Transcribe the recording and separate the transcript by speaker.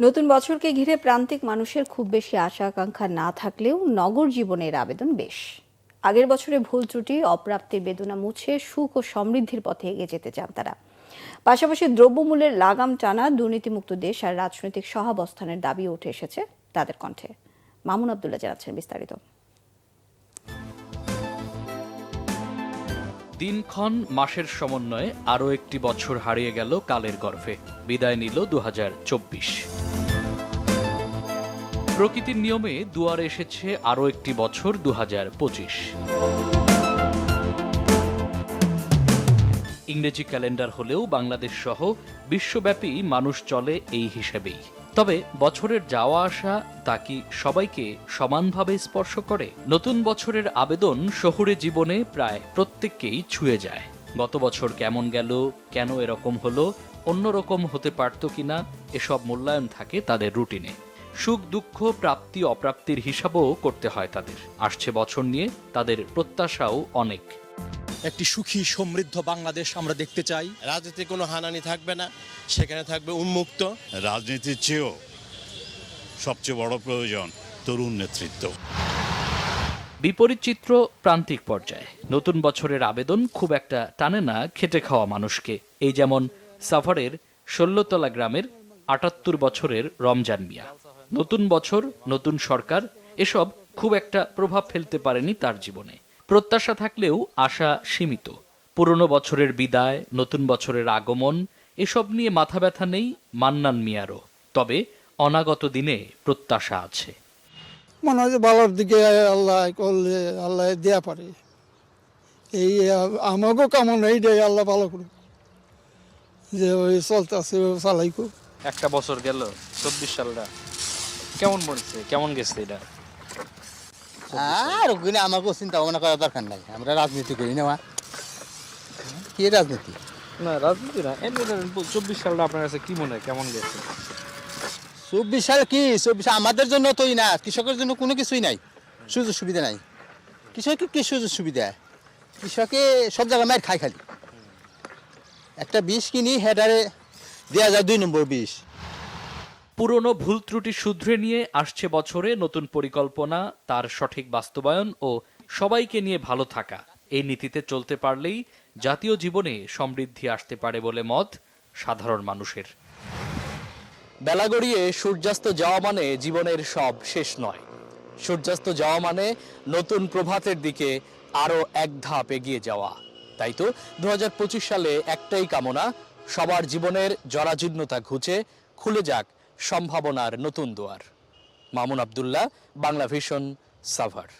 Speaker 1: নতুন বছরকে ঘিরে প্রান্তিক মানুষের খুব বেশি আশা আকাঙ্ক্ষা না থাকলেও নগর জীবনের আবেদন বেশ। আগের বছরে ভুল ত্রুটি অপ্রাপ্তির বেদনা মুছে সুখ ও সমৃদ্ধির পথে এগিয়ে যেতে চান তারা। পাশাপাশি দ্রব্যমূল্যের লাগাম টানা, দুর্নীতিমুক্ত দেশ আর রাজনৈতিক সহাবস্থানের দাবি উঠে এসেছে তাদের কণ্ঠে। মামুন আব্দুল্লাহ জানাচ্ছেন বিস্তারিত।
Speaker 2: দিনক্ষণ মাসের সমন্বয়ে আরও একটি বছর হারিয়ে গেল কালের গর্ভে। বিদায় নিল 2024। প্রকৃতির নিয়মে দুয়ারে এসেছে আরও একটি বছর 2025। ইংরেজি ক্যালেন্ডার হলেও বাংলাদেশ সহ বিশ্বব্যাপী মানুষ চলে এই হিসেবেই। তবে বছরের যাওয়া আসা তা কি সবাইকে সমানভাবে স্পর্শ করে? নতুন বছরের আবেদন শহুরে জীবনে প্রায় প্রত্যেককেই ছুঁয়ে যায়। গত বছর কেমন গেল, কেন এরকম হলো, অন্যরকম হতে পারত কিনা, এসব মূল্যায়ন থাকে তাদের রুটিনে। সুখ দুঃখ, প্রাপ্তি অপ্রাপ্তির হিসাবও করতে হয় তাদের। আসছে বছর নিয়ে তাদের প্রত্যাশাও অনেক।
Speaker 3: একটি সুখী সমৃদ্ধ বাংলাদেশ আমরা দেখতে চাই।
Speaker 4: রাজনীতি কোনো হানানি থাকবে না, সেখানে থাকবে উন্মুক্ত।
Speaker 5: রাজনীতির চেয়েও সবচেয়ে বড় প্রয়োজন তরুণ নেতৃত্ব।
Speaker 2: বিপরীত চিত্র প্রান্তিক পর্যায়ে। নতুন বছরের আবেদন খুব একটা টানে না খেটে খাওয়া মানুষকে। এই যেমন সাভারের ১৬তলা গ্রামের ৭৮ বছরের রমজান মিয়া। নতুন বছর, নতুন সরকার, এসব খুব একটা প্রভাব ফেলতে পারেনি তার জীবনে। প্রত্যাশা থাকলেও আশা সীমিত। পুরনো বছরের বিদায়, নতুন বছরের আগমন, এসব নিয়ে মাথা ব্যথা নেই মান্নান মিয়ারও। তবে অনাগত দিনে প্রত্যাশা আছে।
Speaker 6: মনে হয় যে ভালোর দিকে আল্লাহ করলে আল্লাহ দেয়া পারে, এই আমাকেও কেমন এইটাই আল্লাহ ভালো করুক, যে ওই চলতে আছে চালাইকো।
Speaker 7: একটা বছর গেল, ২৪ সালটা কেমন বলছে, কেমন গেছে এটা?
Speaker 8: আর ওখানে আমাকেও চিন্তা ভাবনা করার দরকার নাই, আমরা রাজনীতি করি না। কি রাজনীতি?
Speaker 7: না রাজনীতি না, এমনি ২৪ সালটা আপনার কাছে কি মনে হয়, কেমন গেছে?
Speaker 8: ২৪ সাল কি ২৪ আমাদের জন্য তোই না, কৃষকের জন্য কোনো কিছুই নাই, সুযোগ সুবিধা নাই। কৃষকের কি সুযোগ সুবিধা? কৃষকে সব জায়গায় মায়ের খাই, খালি একটা বিষ কিনি হেডারে দেওয়া যায় ২ নম্বর বিষ।
Speaker 2: পুরনো ভুল ত্রুটি শুধরে নিয়ে আসছে বছরে নতুন পরিকল্পনা, তার সঠিক বাস্তবায়ন ও সবাইকে নিয়ে ভালো থাকা। এই নীতিতে চলতে পারলেই জাতীয় জীবনে সমৃদ্ধি আসতে পারে বলে মত সাধারণ মানুষের। বেলা গড়িয়ে সূর্যাস্ত যাওয়া মানে জীবনের সব শেষ নয়। সূর্যাস্ত যাওয়া মানে নতুন প্রভাতের দিকে আরও এক ধাপ এগিয়ে যাওয়া। তাই তো ২০২৫ সালে একটাই কামনা, সবার জীবনের জরাজীর্ণতা ঘুচে খুলে যাক সম্ভাবনার নতুন দুয়ার। মামুন আব্দুল্লাহ, বাংলা ভিশন, সাভার।